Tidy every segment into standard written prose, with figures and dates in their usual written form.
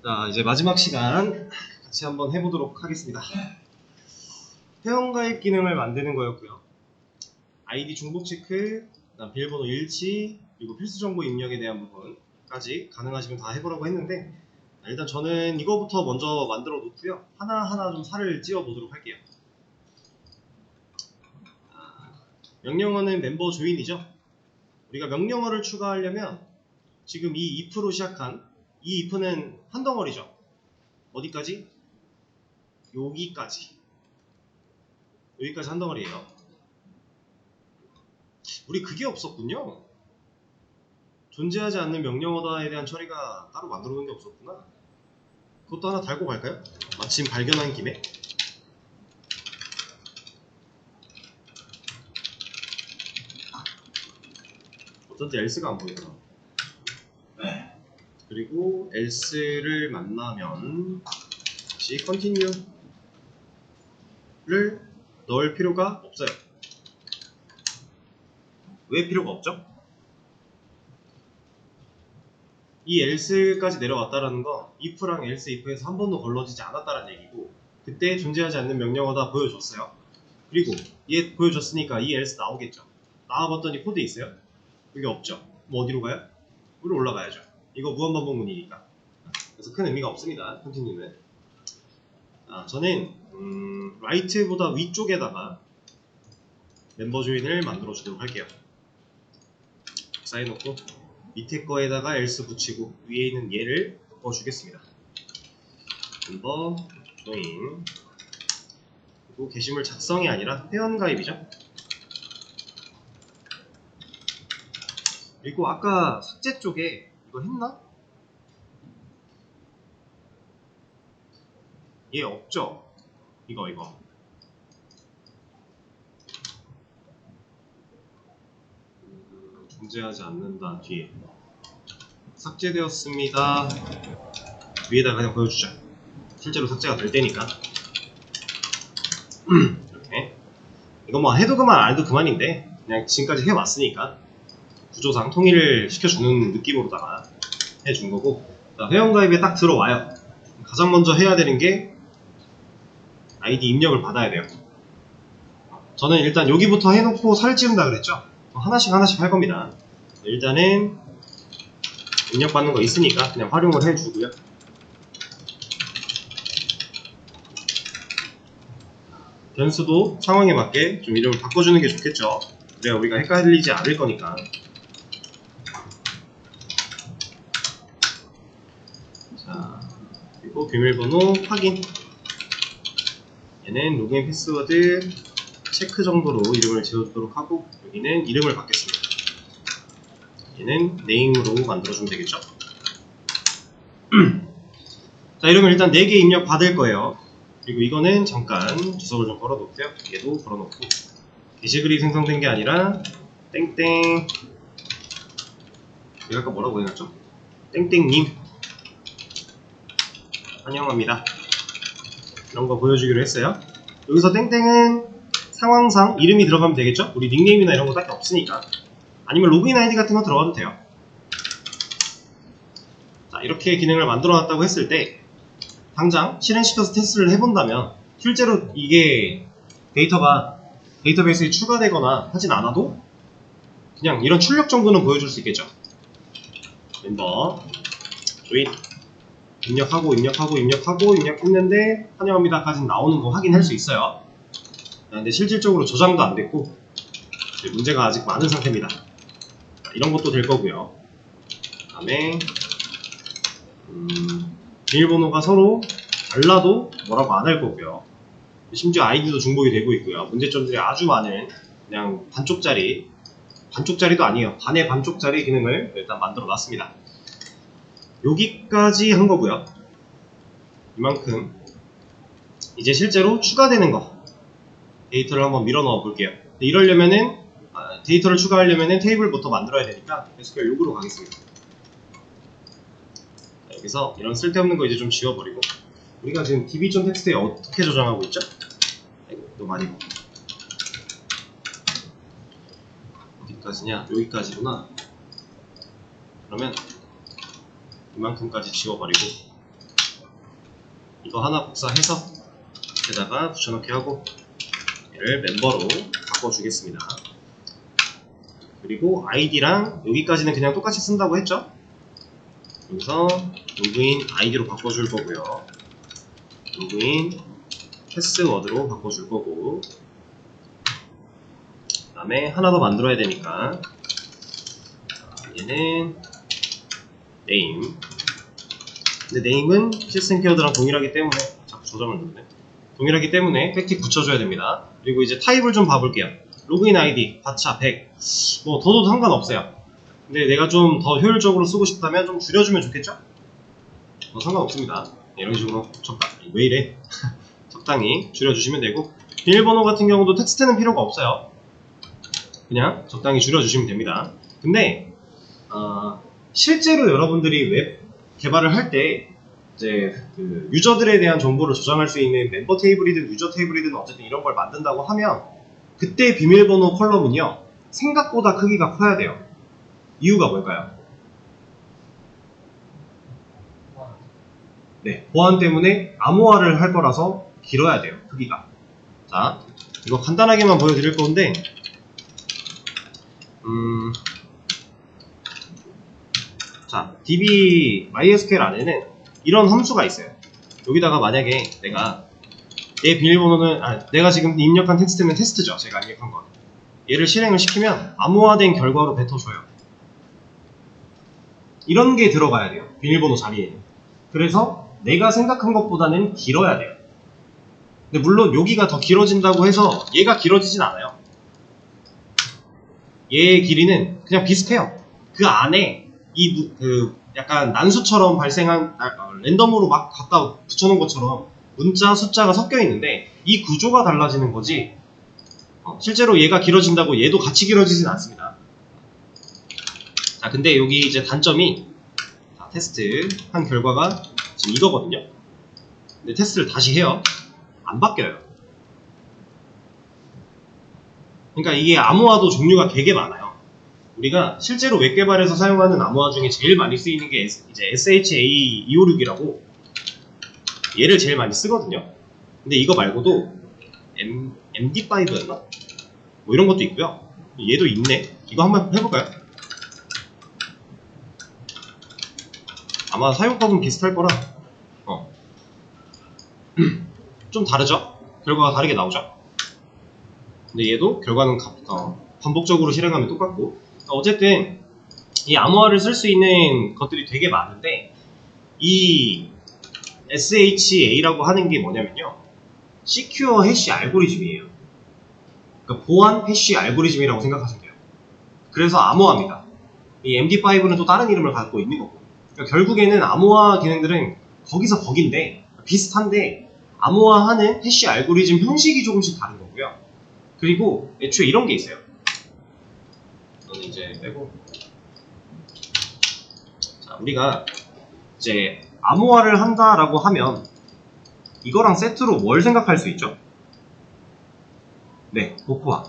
자, 이제 마지막 시간 같이 한번 해보도록 하겠습니다. 회원가입 기능을 만드는 거였고요. 아이디 중복 체크, 그다음 비밀번호 일치, 그리고 필수 정보 입력에 대한 부분까지 가능하시면 다 해보라고 했는데, 일단 저는 이거부터 먼저 만들어 놓고요. 하나하나 좀 살을 찌워 보도록 할게요. 명령어는 멤버 조인이죠. 우리가 명령어를 추가하려면 지금 이 if로 시작한 이 if는 한 덩어리죠. 어디까지? 여기까지 한 덩어리예요. 우리 그게 없었군요. 존재하지 않는 명령어다에 대한 처리가 따로 만들어 놓은 게 없었구나. 그것도 하나 달고 갈까요? 마침 발견한 김에. 어쩐지 else가 안 보이더라. 그리고 else를 만나면 다시 continue를 넣을 필요가 없어요. 왜 필요가 없죠? 이 else까지 내려왔다라는 건 if랑 else, if에서 한 번도 걸러지지 않았다는 얘기고, 그때 존재하지 않는 명령어다 보여줬어요. 그리고 얘 보여줬으니까 이 else 나오겠죠. 나와봤더니 코드 있어요? 여기 없죠. 뭐 어디로 가요? 위로 올라가야죠. 이거 무한반복문이니까. 그래서 큰 의미가 없습니다. continue는. 저는 right보다 위쪽에다가 멤버 조인을 만들어 주도록 할게요. 쌓여놓고 밑에 거에다가 else 붙이고 위에 있는 얘를 바꿔주겠습니다. 멤버 조인, 그리고 게시물 작성이 아니라 회원가입이죠. 그리고 아까 삭제 쪽에 이거 했나? 얘 없죠? 이거 존재하지 않는다 뒤에 삭제되었습니다. 위에다가 그냥 보여주자. 실제로 삭제가 될 때니까. 이렇게. 이거 뭐 해도 그만 안 해도 그만인데 그냥 지금까지 해왔으니까 구조상 통일을 시켜주는 느낌으로다가 해준 거고, 회원가입에 딱 들어와요. 가장 먼저 해야 되는 게 아이디 입력을 받아야 돼요. 저는 일단 여기부터 해놓고 살 찌운다 그랬죠? 하나씩 할 겁니다. 일단은 입력받는 거 있으니까 그냥 활용을 해주고요. 변수도 상황에 맞게 좀 이름을 바꿔주는 게 좋겠죠. 그래야 우리가 헷갈리지 않을 거니까. 자, 그리고 비밀번호 확인. 얘는 로그인 패스워드 체크 정도로 이름을 지어주도록 하고, 여기는 이름을 받겠습니다. 얘는 네임으로 만들어주면 되겠죠? 자, 이러면 일단 4개 입력 받을 거예요. 그리고 이거는 잠깐 주석을 좀 걸어놓고요. 얘도 걸어놓고, 게시글이 생성된 게 아니라 땡땡, 여기 아까 뭐라고 해놨죠? 땡땡님 환영합니다. 이런 거 보여주기로 했어요. 여기서 땡땡은 상황상 이름이 들어가면 되겠죠? 우리 닉네임이나 이런 거 딱히 없으니까. 아니면 로그인 아이디 같은 거 들어가도 돼요. 자, 이렇게 기능을 만들어 놨다고 했을 때 당장 실행시켜서 테스트를 해본다면 실제로 이게 데이터가 데이터베이스에 추가되거나 하진 않아도 그냥 이런 출력 정도는 보여줄 수 있겠죠. 멤버 조인 입력했는데 환영합니다까지 나오는 거 확인할 수 있어요. 근데 실질적으로 저장도 안 됐고 문제가 아직 많은 상태입니다. 이런 것도 될 거고요. 그 다음에 비밀번호가 서로 달라도 뭐라고 안 할 거고요. 심지어 아이디도 중복이 되고 있고요. 문제점들이 아주 많은 그냥 반쪽짜리도 아니에요. 반의 반쪽짜리 기능을 일단 만들어 놨습니다. 여기까지 한 거고요. 이만큼 이제 실제로 추가되는 거 데이터를 한번 밀어 넣어 볼게요. 이러려면은 데이터를 추가하려면은 테이블부터 만들어야 되니까 SQL 요구로 가겠습니다. 여기서 이런 쓸데없는 거 이제 좀 지워버리고, 우리가 지금 db.txt에 어떻게 저장하고 있죠? 너무 많이 보고 어디까지냐? 여기까지구나. 그러면 이만큼까지 지워버리고 이거 하나 복사해서 여기다가 붙여넣기 하고 얘를 멤버로 바꿔주겠습니다. 그리고 아이디랑 여기까지는 그냥 똑같이 쓴다고 했죠? 여기서 로그인 아이디로 바꿔줄 거고요. 로그인 패스워드로 바꿔줄 거고, 그 다음에 하나 더 만들어야 되니까 얘는 네임. 근데 네임은 시스템 키워드랑 동일하기 때문에 자꾸 저장을 누르네. 동일하기 때문에 팩틱 붙여줘야 됩니다. 그리고 이제 타입을 좀 봐볼게요. 로그인 아이디 바차 100. 뭐 더도 상관없어요. 근데 내가 좀 더 효율적으로 쓰고 싶다면 좀 줄여주면 좋겠죠? 뭐 상관없습니다. 이런 식으로 적당히, 왜 이래? 적당히 줄여주시면 되고, 비밀번호 같은 경우도 텍스트는 필요가 없어요. 그냥 적당히 줄여주시면 됩니다. 근데 실제로 여러분들이 웹 개발을 할 때 이제 그 유저들에 대한 정보를 저장할 수 있는 멤버 테이블이든 유저 테이블이든 어쨌든 이런 걸 만든다고 하면 그때 비밀번호 컬럼은요 생각보다 크기가 커야 돼요. 이유가 뭘까요? 네, 보안 때문에 암호화를 할 거라서 길어야 돼요, 크기가. 자, 이거 간단하게만 보여드릴 건데 자, DB MySQL 안에는 이런 함수가 있어요. 여기다가 만약에 내가 내 비밀번호는 내가 지금 입력한 텍스트는 테스트죠. 제가 입력한 거. 얘를 실행을 시키면 암호화된 결과로 뱉어줘요. 이런 게 들어가야 돼요. 비밀번호 자리에는. 그래서 내가 생각한 것보다는 길어야 돼요. 근데 물론 여기가 더 길어진다고 해서 얘가 길어지진 않아요. 얘의 길이는 그냥 비슷해요. 그 안에 그 약간 난수처럼 발생한 랜덤으로 막 갖다 붙여놓은 것처럼 문자, 숫자가 섞여 있는데 이 구조가 달라지는 거지 실제로 얘가 길어진다고 얘도 같이 길어지진 않습니다. 자, 근데 여기 이제 단점이 테스트 한 결과가 지금 이거거든요. 근데 테스트를 다시 해요. 안 바뀌어요. 그러니까 이게 암호화도 종류가 되게 많아요. 우리가 실제로 웹 개발에서 사용하는 암호화 중에 제일 많이 쓰이는 게 이제 SHA256이라고 얘를 제일 많이 쓰거든요. 근데 이거 말고도 MD5였나? 뭐 이런 것도 있고요. 얘도 있네. 이거 한번 해볼까요? 아마 사용법은 비슷할 거라 좀 다르죠? 결과가 다르게 나오죠? 근데 얘도 결과는 반복적으로 실행하면 똑같고 어쨌든 이 암호화를 쓸 수 있는 것들이 되게 많은데 이 SHA라고 하는 게 뭐냐면요 시큐어 해시 알고리즘이에요. 그러니까 보안 해시 알고리즘이라고 생각하시면 돼요. 그래서 암호화입니다. 이 MD5는 또 다른 이름을 갖고 있는 거고 그러니까 결국에는 암호화 기능들은 거기서 거긴데 비슷한데 암호화하는 해시 알고리즘 형식이 조금씩 다른 거고요. 그리고 애초에 이런 게 있어요. 이거는 이제 빼고 자, 우리가 이제 암호화를 한다라고 하면 이거랑 세트로 뭘 생각할 수 있죠? 네, 복호화.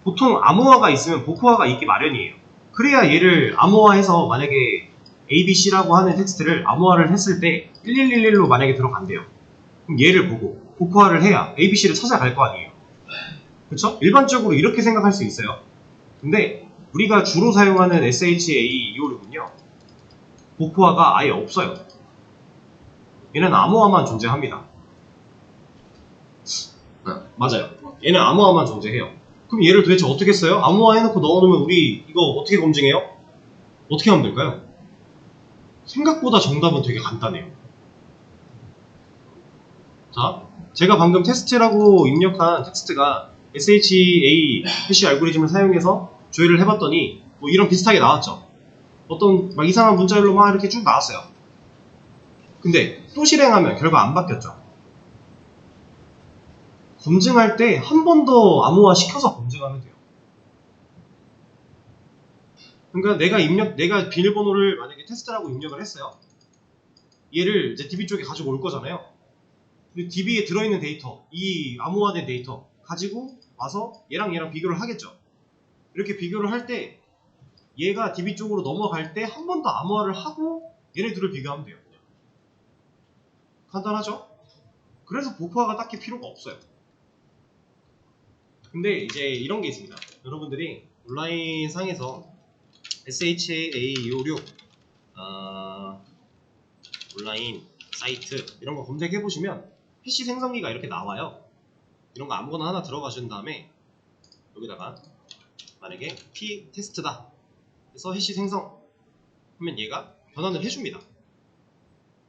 보통 암호화가 있으면 복호화가 있기 마련이에요. 그래야 얘를 암호화해서 만약에 ABC라고 하는 텍스트를 암호화를 했을 때 1111로 만약에 들어간대요. 그럼 얘를 보고 복호화를 해야 ABC를 찾아갈 거 아니에요. 그쵸? 일반적으로 이렇게 생각할 수 있어요. 근데 우리가 주로 사용하는 SHA256은요 복호화가 아예 없어요. 얘는 암호화만 존재합니다. 맞아요. 얘는 암호화만 존재해요. 그럼 얘를 도대체 어떻게 써요? 암호화 해놓고 넣어놓으면 우리 이거 어떻게 검증해요? 어떻게 하면 될까요? 생각보다 정답은 되게 간단해요. 자, 제가 방금 테스트라고 입력한 텍스트가 SHA 해시 알고리즘을 사용해서 조회를 해봤더니 뭐 이런 비슷하게 나왔죠. 어떤 막 이상한 문자열로 막 이렇게 쭉 나왔어요. 근데 또 실행하면 결과 안 바뀌었죠. 검증할 때 한 번 더 암호화 시켜서 검증하면 돼요. 그러니까 내가 비밀번호를 만약에 테스트라고 입력을 했어요. 얘를 이제 DB 쪽에 가지고 올 거잖아요. 근데 DB에 들어있는 데이터, 이 암호화된 데이터 가지고 와서 얘랑 비교를 하겠죠. 이렇게 비교를 할 때 얘가 DB 쪽으로 넘어갈 때 한 번 더 암호화를 하고 얘네 둘을 비교하면 돼요. 그냥. 간단하죠? 그래서 복화가 딱히 필요가 없어요. 근데 이제 이런 게 있습니다. 여러분들이 온라인 상에서 SHA-256 온라인 사이트 이런 거 검색해 보시면 PC 생성기가 이렇게 나와요. 이런 거 아무거나 하나 들어가신 다음에 여기다가 만약에 P 테스트다 그래서 해시 생성 하면 얘가 변환을 해줍니다.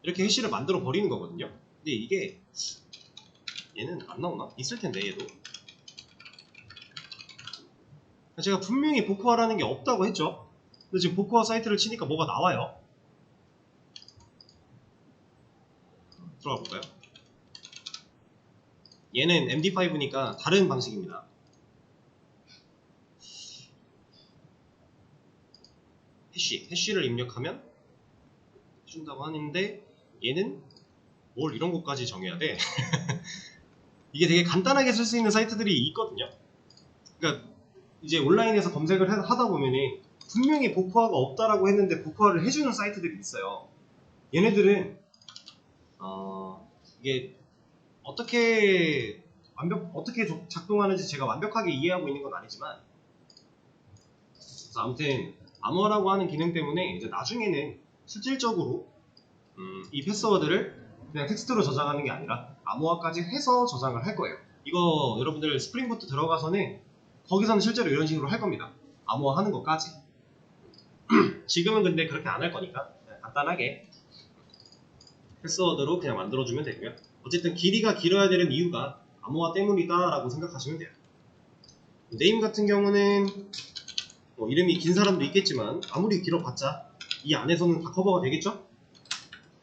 이렇게 해시를 만들어 버리는 거거든요. 근데 이게 얘는 안 나오나? 있을 텐데 얘도. 제가 분명히 복화라는 게 없다고 했죠. 근데 지금 복화 사이트를 치니까 뭐가 나와요. 들어가 볼까요? 얘는 MD5니까 다른 방식입니다. 해쉬를 입력하면 해준다고 하는데 얘는 뭘 이런 것까지 정해야 돼. 이게 되게 간단하게 쓸 수 있는 사이트들이 있거든요. 그러니까 이제 온라인에서 검색을 하다 보면은 분명히 복화가 없다라고 했는데 복화를 해주는 사이트들이 있어요. 얘네들은 이게 어떻게 작동하는지 제가 완벽하게 이해하고 있는 건 아니지만, 그래서 아무튼 암호라고 하는 기능 때문에 이제 나중에는 실질적으로 이 패스워드를 그냥 텍스트로 저장하는 게 아니라 암호화까지 해서 저장을 할 거예요. 이거 여러분들 스프링부트 들어가서는 거기서는 실제로 이런 식으로 할 겁니다. 암호화하는 것까지. 지금은 근데 그렇게 안 할 거니까 그냥 간단하게 패스워드로 그냥 만들어주면 되고요. 어쨌든 길이가 길어야 되는 이유가 암호화 때문이다 라고 생각하시면 돼요. 네임 같은 경우는 뭐 이름이 긴 사람도 있겠지만 아무리 길어봤자 이 안에서는 다 커버가 되겠죠?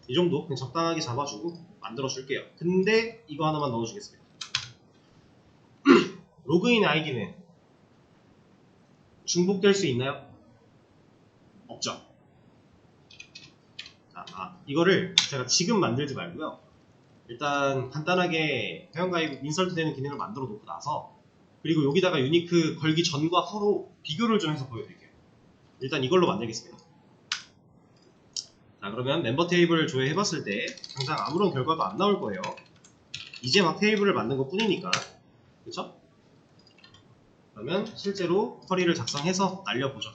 이 정도 그냥 적당하게 잡아주고 만들어 줄게요. 근데 이거 하나만 넣어주겠습니다. 로그인 아이디는 중복될 수 있나요? 없죠. 이거를 제가 지금 만들지 말고요. 일단 간단하게 회원가입 인설트 되는 기능을 만들어 놓고 나서, 그리고 여기다가 유니크 걸기 전과 후로 비교를 좀 해서 보여드릴게요. 일단 이걸로 만들겠습니다. 자, 그러면 멤버 테이블 조회해봤을 때 당장 아무런 결과도 안 나올 거예요. 이제 막 테이블을 만든 것 뿐이니까. 그쵸? 그러면 실제로 쿼리를 작성해서 날려보죠.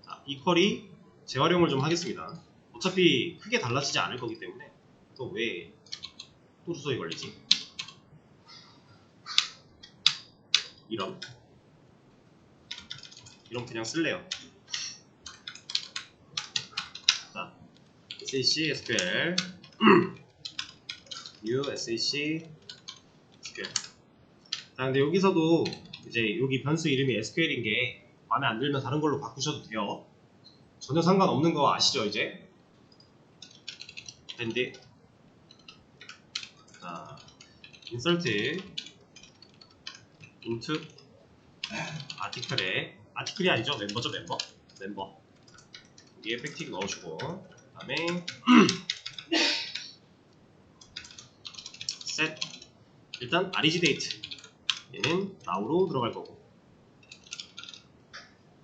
자, 이 쿼리 재활용을 좀 하겠습니다. 어차피 크게 달라지지 않을 거기 때문에. 또 왜 또 주소에 걸리지? 이런 그냥 쓸래요. 자, SAC SQL new SAC SQL. 자, 근데 여기서도 이제 여기 변수 이름이 SQL인 게 마음에 안 들면 다른 걸로 바꾸셔도 돼요. 전혀 상관없는 거 아시죠 이제? 근데 자, insert into 아티클이 아니죠? 멤버죠, 멤버. 여기에 팩틱 넣어주고, 그 다음에 set 일단 reg date 얘는 now로 들어갈 거고,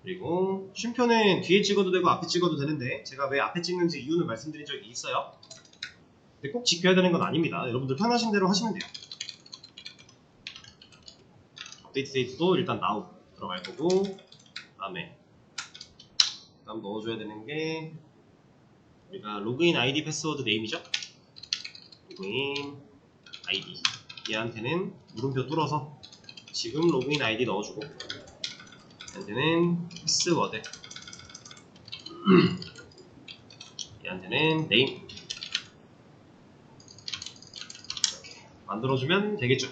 그리고 쉼표는 뒤에 찍어도 되고 앞에 찍어도 되는데 제가 왜 앞에 찍는지 이유는 말씀드린 적이 있어요. 근데 꼭 지켜야 되는 건 아닙니다. 여러분들 편하신 대로 하시면 돼요. 업데이트 데이트도 일단 now 들어갈 거고, 그 다음 넣어줘야 되는 게 우리가 로그인 아이디 패스워드 네임이죠. 로그인 아이디 얘한테는 물음표 뚫어서 지금 로그인 아이디 넣어주고, 얘한테는 패스워드 얘한테는 네임 이렇게 만들어주면 되겠죠.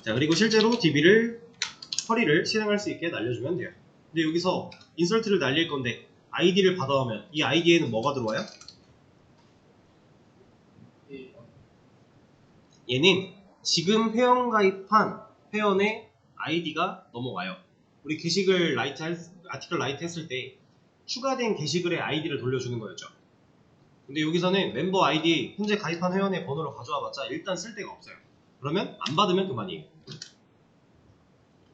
자, 그리고 실제로 DB를 쿼리를 실행할 수 있게 날려주면 돼요. 근데 여기서 인설트를 날릴 건데 아이디를 받아오면 이 아이디에는 뭐가 들어와요? 얘는 지금 회원 가입한 회원의 아이디가 넘어와요. 우리 게시글 아티클 라이트 했을 때 추가된 게시글의 아이디를 돌려주는 거였죠. 근데 여기서는 멤버 아이디 현재 가입한 회원의 번호를 가져와봤자 일단 쓸데가 없어요. 그러면 안 받으면 그만이에요.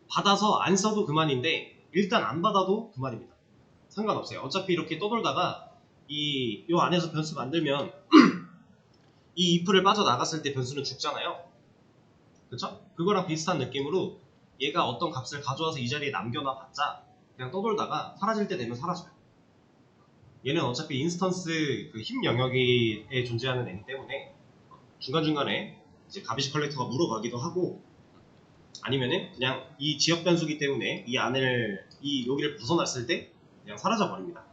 받아서 안 써도 그만인데 일단 안 받아도 그만입니다. 상관없어요. 어차피 이렇게 떠돌다가 요 안에서 변수 만들면 이 if를 빠져나갔을 때 변수는 죽잖아요. 그쵸? 그거랑 비슷한 느낌으로 얘가 어떤 값을 가져와서 이 자리에 남겨놔 봤자 그냥 떠돌다가 사라질 때 되면 사라져요. 얘는 어차피 인스턴스 그 힙 영역에 존재하는 애기 때문에 중간중간에 이제 가비지 컬렉터가 물어가기도 하고, 아니면은 그냥 이 지역 변수기 때문에 이 안을 여기를 벗어났을 때 그냥 사라져 버립니다.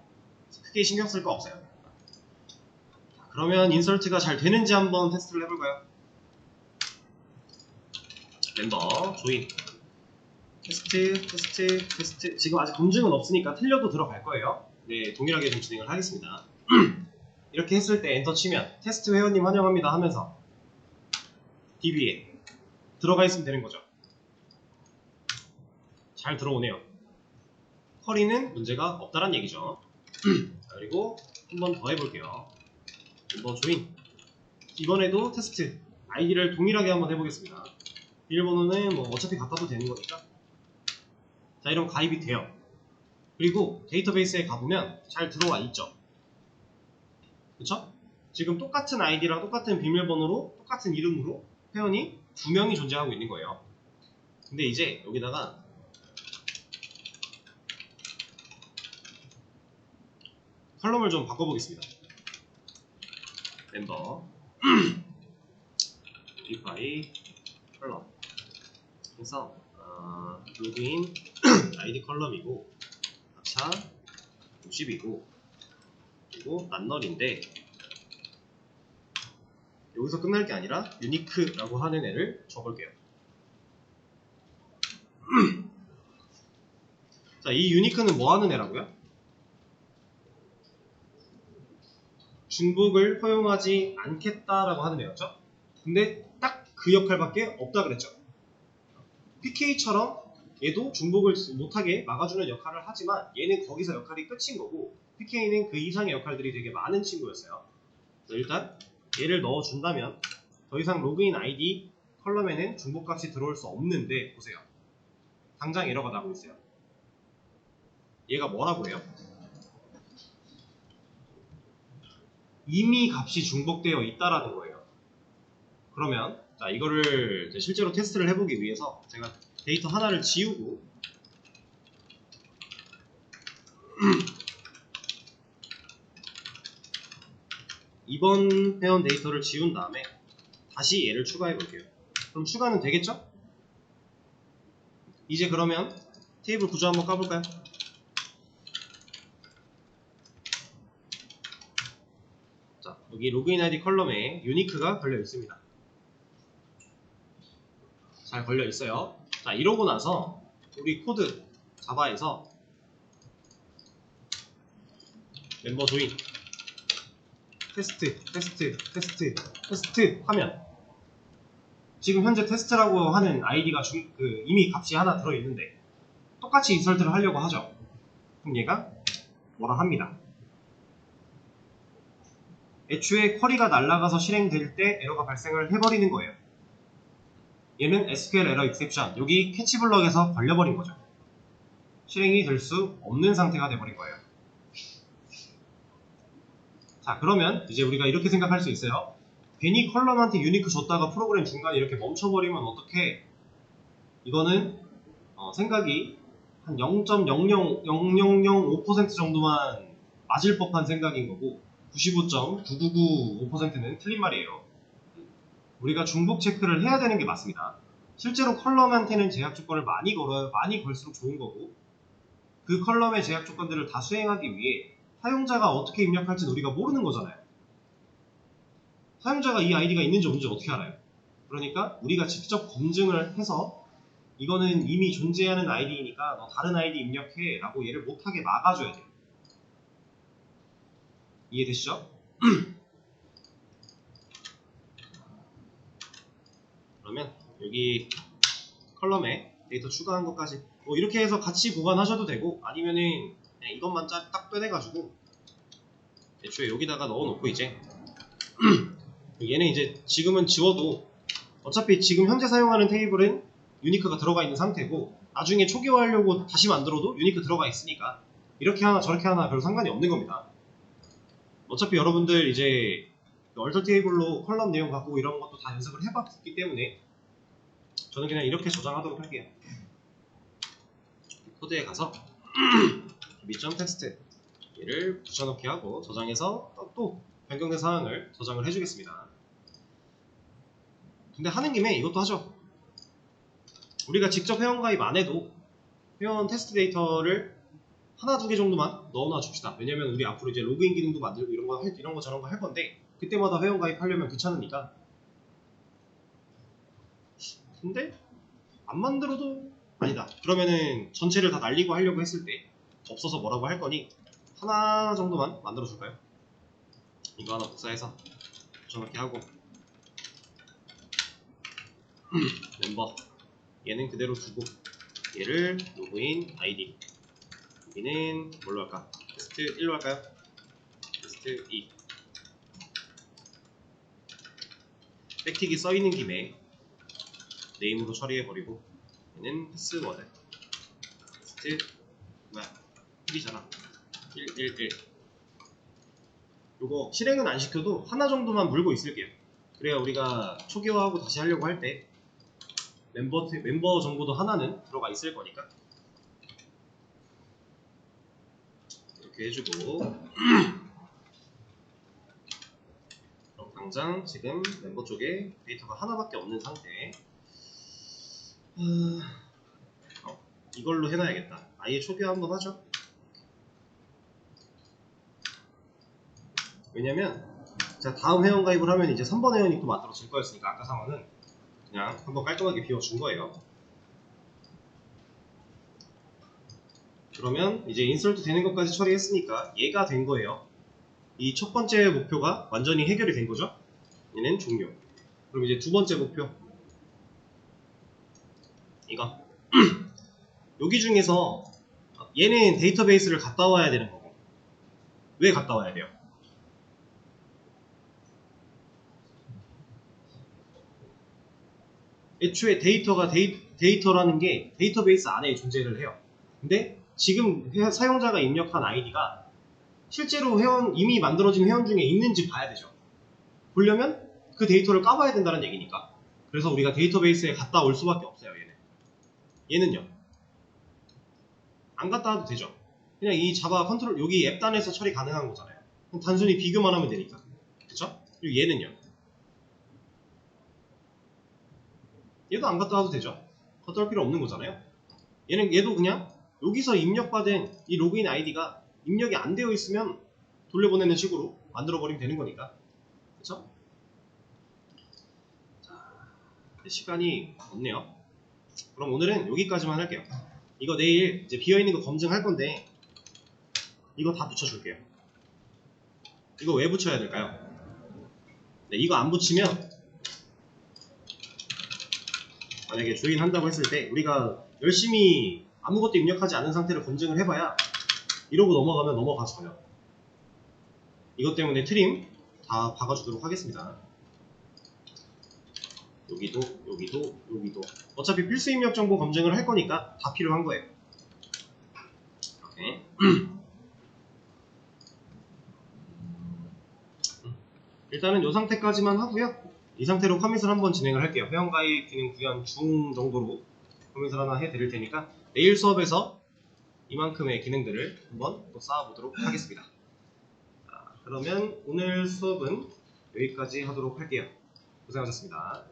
크게 신경 쓸 거 없어요. 자, 그러면 인설트가 잘 되는지 한번 테스트를 해볼까요? 멤버 조인 테스트. 지금 아직 검증은 없으니까 틀려도 들어갈 거예요. 네, 동일하게 좀 진행을 하겠습니다. 이렇게 했을 때 엔터 치면 테스트 회원님 환영합니다 하면서 DB에 들어가 있으면 되는 거죠. 잘 들어오네요. 쿼리는 문제가 없다란 얘기죠. 그리고 한 번 더 해볼게요. 멤버 조인. 이번에도 테스트 아이디를 동일하게 한번 해보겠습니다. 비밀번호는 뭐 어차피 갖다도 되는 거니까. 자, 이러면 가입이 돼요. 그리고 데이터베이스에 가보면 잘 들어와 있죠. 그쵸? 지금 똑같은 아이디랑 똑같은 비밀번호로 똑같은 이름으로 회원이 2명이 존재하고 있는 거예요. 근데 이제 여기다가 컬럼을 좀 바꿔보겠습니다. 멤버 modify 컬럼 그래서 로그인 아이디 컬럼이고 합차 50이고 그리고 낱널인데 여기서 끝날 게 아니라 유니크라고 하는 애를 줘볼게요. 자, 이 유니크는 뭐 하는 애라고요? 중복을 허용하지 않겠다라고 하는 애였죠. 근데 딱 그 역할밖에 없다 그랬죠. PK처럼 얘도 중복을 못하게 막아주는 역할을 하지만 얘는 거기서 역할이 끝인 거고 PK는 그 이상의 역할들이 되게 많은 친구였어요. 일단 얘를 넣어준다면 더 이상 로그인 아이디 컬럼에는 중복값이 들어올 수 없는데 보세요. 당장 에러가 나고 있어요. 얘가 뭐라고 해요? 이미 값이 중복되어 있다라는 거예요. 그러면 자, 이거를 이제 실제로 테스트를 해보기 위해서 제가 데이터 하나를 지우고 이번 회원 데이터를 지운 다음에 다시 얘를 추가해 볼게요. 그럼 추가는 되겠죠? 이제 그러면 테이블 구조 한번 까볼까요? 자, 여기 로그인 아이디 컬럼에 유니크가 걸려 있습니다. 잘 걸려 있어요. 자, 이러고 나서 우리 코드 자바에서 멤버 조인 테스트 하면 지금 현재 테스트라고 하는 아이디가 이미 값이 하나 들어있는데 똑같이 인설트를 하려고 하죠. 그럼 얘가 뭐라 합니다. 애초에 쿼리가 날아가서 실행될 때 에러가 발생을 해버리는 거예요. 얘는 SQL 에러 익셉션, 여기 캐치블럭에서 걸려버린 거죠. 실행이 될 수 없는 상태가 돼버린 거예요. 자, 그러면 이제 우리가 이렇게 생각할 수 있어요. 괜히 컬럼한테 유니크 줬다가 프로그램 중간에 이렇게 멈춰버리면 어떡해? 이거는 생각이 한 0.00005% 정도만 맞을 법한 생각인 거고 99.9995%는 틀린 말이에요. 우리가 중복 체크를 해야 되는 게 맞습니다. 실제로 컬럼한테는 제약 조건을 많이 걸어요. 많이 걸수록 좋은 거고 그 컬럼의 제약 조건들을 다 수행하기 위해 사용자가 어떻게 입력할지는 우리가 모르는 거잖아요. 사용자가 이 아이디가 있는지 없는지 어떻게 알아요? 그러니까 우리가 직접 검증을 해서 이거는 이미 존재하는 아이디니까 너 다른 아이디 입력해 라고 얘를 못하게 막아줘야 돼요. 이해되시죠? 그러면 여기 컬럼에 데이터 추가한 것까지 뭐 이렇게 해서 같이 보관하셔도 되고 아니면은 그냥 이것만 딱 빼내가지고 애초에 여기다가 넣어놓고 이제 얘는 이제 지금은 지워도 어차피 지금 현재 사용하는 테이블은 유니크가 들어가 있는 상태고 나중에 초기화하려고 다시 만들어도 유니크 들어가 있으니까 이렇게 하나 저렇게 하나 별 상관이 없는 겁니다. 어차피 여러분들 이제 얼터 테이블로 컬럼 내용 바꾸고 이런 것도 다 연습을 해봤기 때문에 저는 그냥 이렇게 저장하도록 할게요. 코드에 가서 미점 텍스트 얘를 붙여넣기 하고 저장해서 또 변경된 사항을 저장을 해주겠습니다. 근데 하는 김에 이것도 하죠. 우리가 직접 회원가입 안 해도 회원 테스트 데이터를 하나 두 개 정도만 넣어놔 줍시다. 왜냐면 우리 앞으로 이제 로그인 기능도 만들고 이런 거 저런 거 할 건데 그때마다 회원 가입하려면 귀찮으니까. 근데 안 만들어도 아니다. 그러면은 전체를 다 날리고 하려고 했을 때 없어서 뭐라고 할 거니 하나 정도만 만들어 줄까요? 이거 하나 복사해서 붙여넣기 하고 멤버 얘는 그대로 두고 얘를 로그인 아이디 여기는 뭘로 할까? 테스트 1로 할까요? 테스트 2 백틱이 써있는 김에 네임으로 처리해버리고 얘는 패스워드 테스트 뭐야 1이잖아 111 요거 실행은 안 시켜도 하나 정도만 물고 있을게요. 그래야 우리가 초기화하고 다시 하려고 할 때 멤버 정보도 하나는 들어가 있을 거니까 이렇게 해주고 그럼 당장 지금 멤버 쪽에 데이터가 하나밖에 없는 상태 이걸로 해놔야겠다. 아예 초기화 한번 하죠. 왜냐면 자 다음 회원 가입을 하면 이제 3번 회원이 또 만들어질 거였으니까 아까 상황은 그냥 한번 깔끔하게 비워준 거예요. 그러면 이제 인설트 되는 것까지 처리했으니까 얘가 된 거예요. 이 첫 번째 목표가 완전히 해결이 된 거죠. 얘는 종료. 그럼 이제 두 번째 목표 이거 여기 중에서 얘는 데이터베이스를 갔다 와야 되는 거고 왜 갔다 와야 돼요? 애초에 데이터라는 게 데이터베이스 안에 존재를 해요. 근데 지금 사용자가 입력한 아이디가 실제로 이미 만들어진 회원 중에 있는지 봐야 되죠. 보려면 그 데이터를 까봐야 된다는 얘기니까. 그래서 우리가 데이터베이스에 갔다 올 수밖에 없어요. 얘는요 안 갔다 와도 되죠. 그냥 이 자바 컨트롤 여기 앱 단에서 처리 가능한 거잖아요. 그럼 단순히 비교만 하면 되니까. 그쵸? 그리고 얘는요 얘도 안 갔다 와도 되죠. 갔다 올 필요 없는 거잖아요. 얘도 그냥 여기서 입력받은 이 로그인 아이디가 입력이 안 되어 있으면 돌려보내는 식으로 만들어버리면 되는 거니까. 그쵸? 자, 시간이 없네요. 그럼 오늘은 여기까지만 할게요. 이거 내일 이제 비어있는 거 검증할 건데 이거 다 붙여줄게요. 이거 왜 붙여야 될까요? 네, 이거 안 붙이면 만약에 조인 한다고 했을 때 우리가 열심히 아무것도 입력하지 않은 상태를 검증을 해봐야 이러고 넘어가면 넘어가져요. 이것 때문에 트림 다 박아주도록 하겠습니다. 여기도 어차피 필수 입력 정보 검증을 할 거니까 다 필요한 거예요. 이렇게 일단은 이 상태까지만 하고요. 이 상태로 커밋을 한번 진행을 할게요. 회원가입 기능 구현 중 정도로 커밋을 하나 해드릴 테니까 내일 수업에서 이만큼의 기능들을 한번 또 쌓아보도록 하겠습니다. 자, 그러면 오늘 수업은 여기까지 하도록 할게요. 고생하셨습니다.